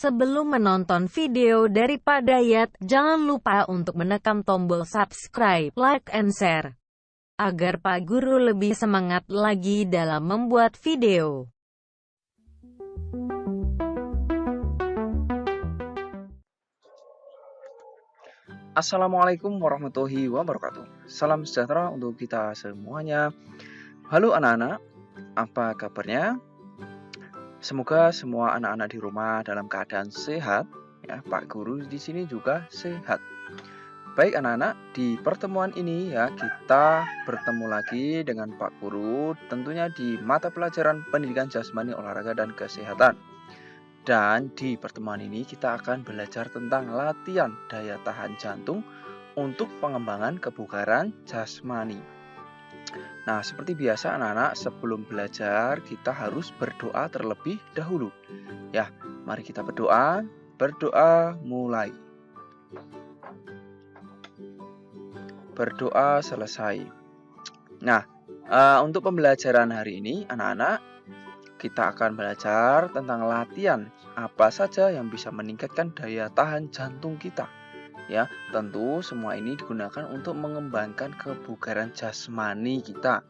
Sebelum menonton video dari Pak Dayat, jangan lupa untuk menekan tombol subscribe, like, and share, agar Pak Guru lebih semangat lagi dalam membuat video. Assalamualaikum warahmatullahi wabarakatuh. Salam sejahtera untuk kita semuanya. Halo anak-anak, apa kabarnya? Semoga semua anak-anak di rumah dalam keadaan sehat. Ya, Pak Guru di sini juga sehat. Baik anak-anak, di pertemuan ini ya kita bertemu lagi dengan Pak Guru tentunya di mata pelajaran pendidikan jasmani, olahraga, dan kesehatan. Dan di pertemuan ini kita akan belajar tentang latihan daya tahan jantung untuk pengembangan kebugaran jasmani. Nah, seperti biasa anak-anak, sebelum belajar kita harus berdoa terlebih dahulu. Ya, mari kita berdoa. Berdoa mulai. Berdoa selesai. Nah, untuk pembelajaran hari ini anak-anak, kita akan belajar tentang latihan apa saja yang bisa meningkatkan daya tahan jantung kita. Ya, tentu semua ini digunakan untuk mengembangkan kebugaran jasmani kita.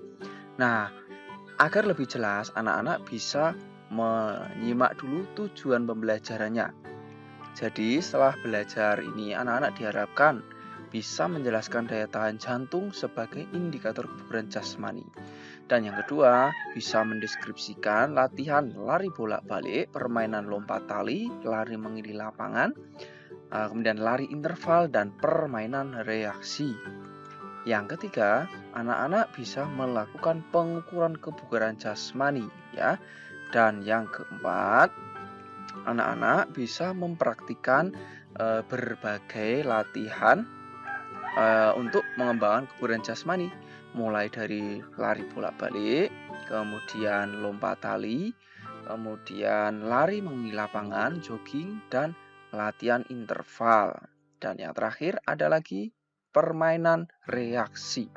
Nah, agar lebih jelas anak-anak bisa menyimak dulu tujuan pembelajarannya. Jadi, setelah belajar ini anak-anak diharapkan bisa menjelaskan daya tahan jantung sebagai indikator kebugaran jasmani. Dan yang kedua, bisa mendeskripsikan latihan lari bolak-balik, permainan lompat tali, lari mengelilingi lapangan, kemudian lari interval, dan permainan reaksi. Yang ketiga, anak-anak bisa melakukan pengukuran kebugaran jasmani, ya. Dan yang keempat, anak-anak bisa mempraktikkan berbagai latihan untuk mengembangkan kebugaran jasmani, mulai dari lari bolak-balik, kemudian lompat tali, kemudian lari mengelilingi lapangan, jogging, dan latihan interval. Dan yang terakhir ada lagi permainan reaksi.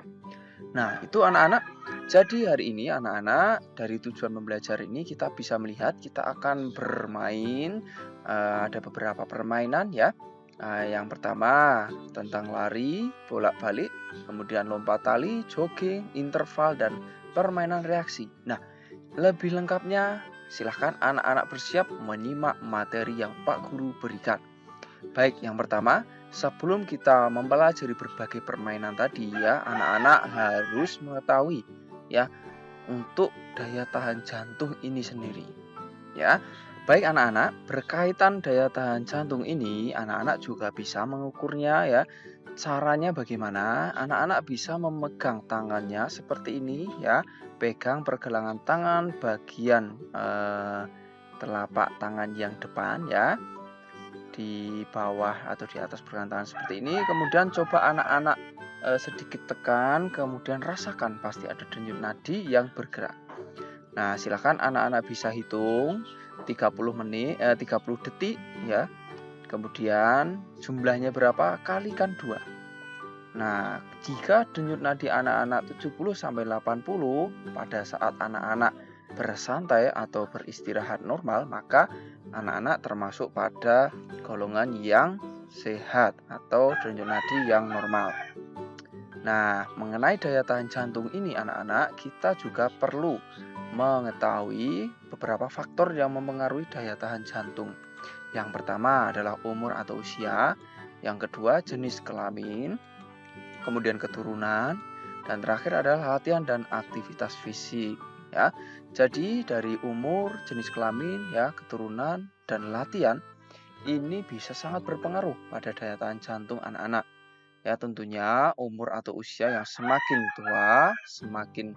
Nah, itu anak-anak. Jadi hari ini anak-anak, dari tujuan membelajar ini kita bisa melihat kita akan bermain, ada beberapa permainan ya. Yang pertama tentang lari bolak-balik, kemudian lompat tali, jogging, interval, dan permainan reaksi. Nah, lebih lengkapnya silahkan anak-anak bersiap menyimak materi yang Pak Guru berikan. Baik, yang pertama, sebelum kita mempelajari berbagai permainan tadi ya, anak-anak harus mengetahui ya untuk daya tahan jantung ini sendiri. Ya. Baik anak-anak, berkaitan daya tahan jantung ini, anak-anak juga bisa mengukurnya ya. Caranya bagaimana? Anak-anak bisa memegang tangannya seperti ini ya. Pegang pergelangan tangan bagian telapak tangan yang depan ya, di bawah atau di atas pergelangan tangan seperti ini. Kemudian coba anak-anak sedikit tekan, kemudian rasakan pasti ada denyut nadi yang bergerak. Nah, silakan anak-anak bisa hitung 30 detik ya. Kemudian jumlahnya berapa? Kalikan 2. Nah, jika denyut nadi anak-anak 70 sampai 80 pada saat anak-anak bersantai atau beristirahat normal, maka anak-anak termasuk pada golongan yang sehat atau denyut nadi yang normal. Nah, mengenai daya tahan jantung ini anak-anak, kita juga perlu mengetahui beberapa faktor yang mempengaruhi daya tahan jantung. Yang pertama adalah umur atau usia, yang kedua jenis kelamin, kemudian keturunan, dan terakhir adalah latihan dan aktivitas fisik ya. Jadi dari umur, jenis kelamin ya, keturunan, dan latihan ini bisa sangat berpengaruh pada daya tahan jantung anak-anak. Ya, tentunya umur atau usia yang semakin tua, semakin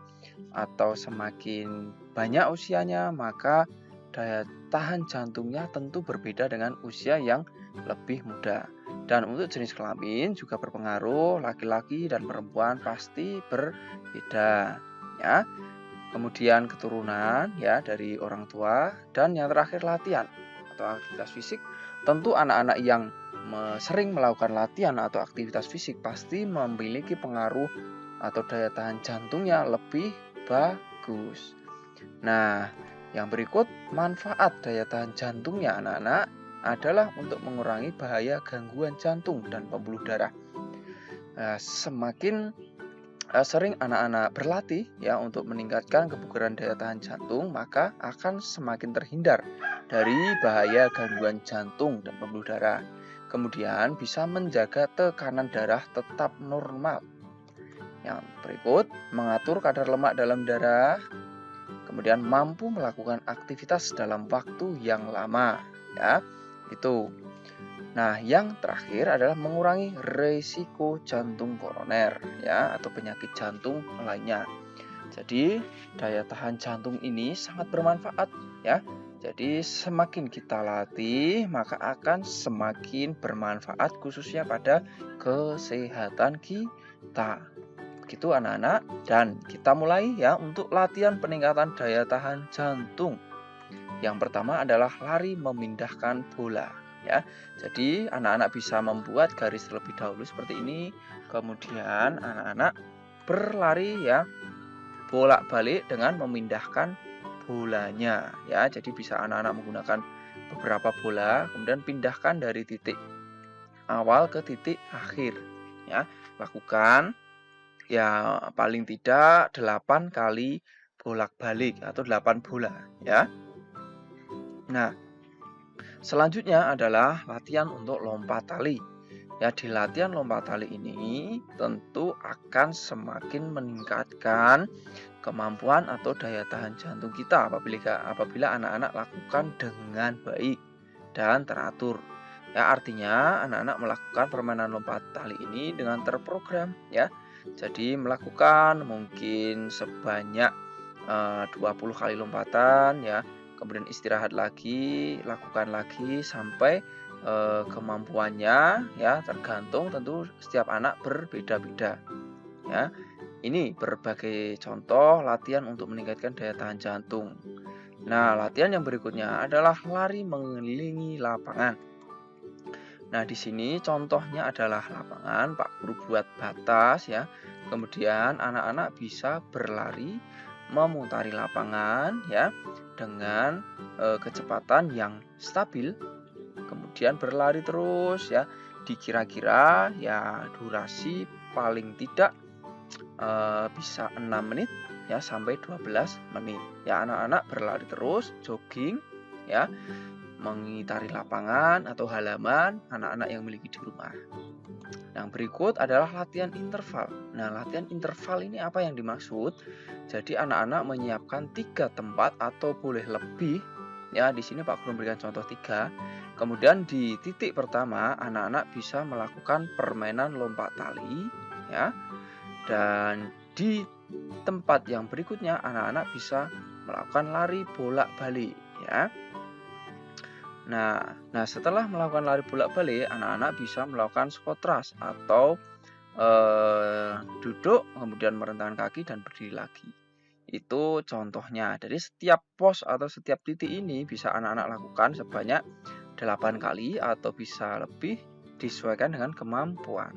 banyak usianya, maka daya tahan jantungnya tentu berbeda dengan usia yang lebih muda. Dan untuk jenis kelamin juga berpengaruh, laki-laki dan perempuan pasti berbeda ya. Kemudian keturunan ya dari orang tua, dan yang terakhir latihan atau aktivitas fisik. Tentu anak-anak yang sering melakukan latihan atau aktivitas fisik pasti memiliki pengaruh atau daya tahan jantungnya lebih bagus. Nah, yang berikut manfaat daya tahan jantungnya anak-anak adalah untuk mengurangi bahaya gangguan jantung dan pembuluh darah. Semakin sering anak-anak berlatih ya untuk meningkatkan kebugaran daya tahan jantung, maka akan semakin terhindar dari bahaya gangguan jantung dan pembuluh darah. Kemudian bisa menjaga tekanan darah tetap normal. Yang berikut, mengatur kadar lemak dalam darah, kemudian mampu melakukan aktivitas dalam waktu yang lama, ya. Itu. Nah, yang terakhir adalah mengurangi risiko jantung koroner, ya, atau penyakit jantung lainnya. Jadi, daya tahan jantung ini sangat bermanfaat, ya. Jadi, semakin kita latih, maka akan semakin bermanfaat khususnya pada kesehatan kita. Begitu anak-anak, dan kita mulai ya untuk latihan peningkatan daya tahan jantung. Yang pertama adalah lari memindahkan bola, ya. Jadi anak-anak bisa membuat garis terlebih dahulu seperti ini, kemudian anak-anak berlari ya bolak-balik dengan memindahkan bolanya, ya. Jadi bisa anak-anak menggunakan beberapa bola, kemudian pindahkan dari titik awal ke titik akhir, ya. Lakukan ya paling tidak 8 kali bolak-balik atau 8 bola, ya. Nah, selanjutnya adalah latihan untuk lompat tali. Ya, di latihan lompat tali ini tentu akan semakin meningkatkan kemampuan atau daya tahan jantung kita apabila anak-anak lakukan dengan baik dan teratur. Ya, artinya anak-anak melakukan permainan lompat tali ini dengan terprogram, ya. Jadi melakukan mungkin sebanyak 20 kali lompatan, ya. Kemudian istirahat lagi, lakukan lagi sampai kemampuannya, ya, tergantung tentu setiap anak berbeda-beda, ya. Ini berbagai contoh latihan untuk meningkatkan daya tahan jantung. Nah, latihan yang berikutnya adalah lari mengelilingi lapangan. Nah, di sini contohnya adalah lapangan, Pak Guru buat batas, ya. Kemudian anak-anak bisa berlari memutari lapangan, ya, dengan kecepatan yang stabil. Kemudian berlari terus, ya. Dikira-kira ya durasi paling tidak bisa 6 menit ya sampai 12 menit. Ya, anak-anak berlari terus, jogging, ya, mengitari lapangan atau halaman anak-anak yang memiliki di rumah. Yang berikut adalah latihan interval. Nah, latihan interval ini apa yang dimaksud? Jadi anak-anak menyiapkan 3 tempat atau boleh lebih. Ya, di sini Pak Guru memberikan contoh 3. Kemudian di titik pertama anak-anak bisa melakukan permainan lompat tali, ya. Dan di tempat yang berikutnya anak-anak bisa melakukan lari bolak-balik, ya. Nah, setelah melakukan lari bolak-balik, anak-anak bisa melakukan squat thrust atau duduk, kemudian merentangkan kaki dan berdiri lagi. Itu contohnya. Dari setiap pos atau setiap titik ini bisa anak-anak lakukan sebanyak 8 kali atau bisa lebih disesuaikan dengan kemampuan.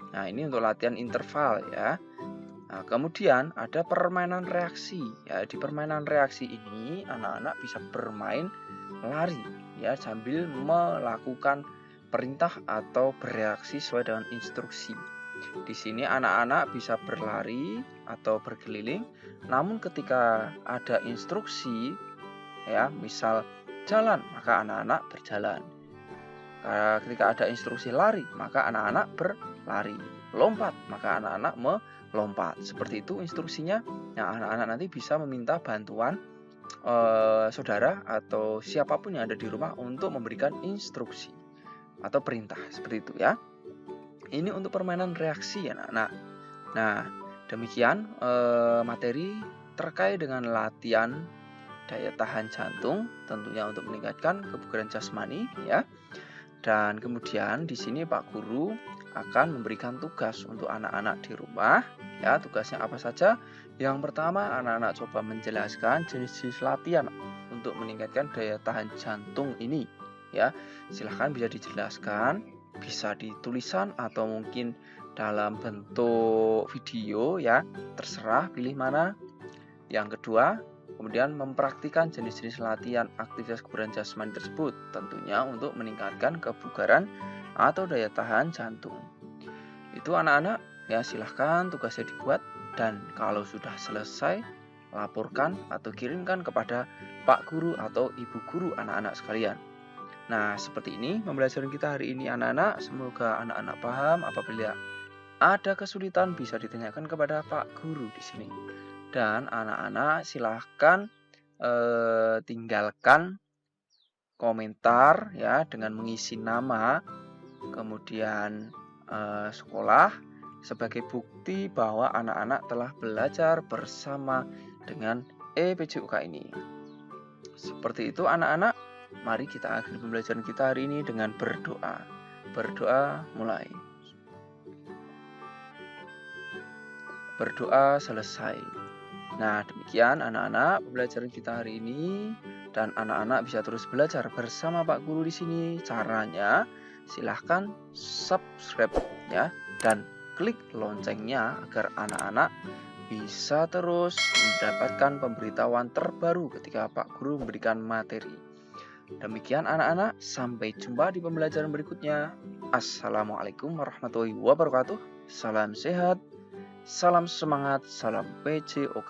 Nah, ini untuk latihan interval, ya. Nah, kemudian ada permainan reaksi. Ya, di permainan reaksi ini anak-anak bisa bermain lari, ya, sambil melakukan perintah atau bereaksi sesuai dengan instruksi. Di sini anak-anak bisa berlari atau berkeliling, namun ketika ada instruksi, ya, misal jalan, maka anak-anak berjalan. Ketika ada instruksi lari, maka anak-anak berlari. Lompat, maka anak-anak melompat. Seperti itu instruksinya. Nah, anak-anak nanti bisa meminta bantuan saudara atau siapapun yang ada di rumah untuk memberikan instruksi atau perintah, seperti itu, ya. Ini untuk permainan reaksi, ya, anak-anak. Nah, demikian materi terkait dengan latihan daya tahan jantung, tentunya untuk meningkatkan kebugaran jasmani, ya. Dan kemudian di sini Pak Guru akan memberikan tugas untuk anak-anak di rumah, ya. Tugasnya apa saja? Yang pertama, anak-anak coba menjelaskan jenis-jenis latihan untuk meningkatkan daya tahan jantung ini, ya. Silahkan bisa dijelaskan, bisa ditulisan atau mungkin dalam bentuk video, ya. Terserah pilih mana. Yang kedua, Kemudian mempraktikkan jenis-jenis latihan aktivitas kebugaran jasmani tersebut, tentunya untuk meningkatkan kebugaran atau daya tahan jantung. Itu anak-anak, ya silahkan tugasnya dibuat, dan kalau sudah selesai, laporkan atau kirimkan kepada Pak Guru atau Ibu Guru anak-anak sekalian. Nah, seperti ini pembelajaran kita hari ini anak-anak. Semoga anak-anak paham. Apabila ada kesulitan bisa ditanyakan kepada Pak Guru di sini. Dan anak-anak silahkan tinggalkan komentar ya dengan mengisi nama, kemudian sekolah sebagai bukti bahwa anak-anak telah belajar bersama dengan EPJUK ini. Seperti itu anak-anak, mari kita akhiri pembelajaran kita hari ini dengan berdoa. Berdoa mulai. Berdoa selesai. Nah, demikian anak-anak pembelajaran kita hari ini, dan anak-anak bisa terus belajar bersama Pak Guru di sini. Caranya silahkan subscribe ya, dan klik loncengnya agar anak-anak bisa terus mendapatkan pemberitahuan terbaru ketika Pak Guru memberikan materi. Demikian anak-anak, sampai jumpa di pembelajaran berikutnya. Assalamualaikum warahmatullahi wabarakatuh. Salam sehat, salam semangat, salam PJOK.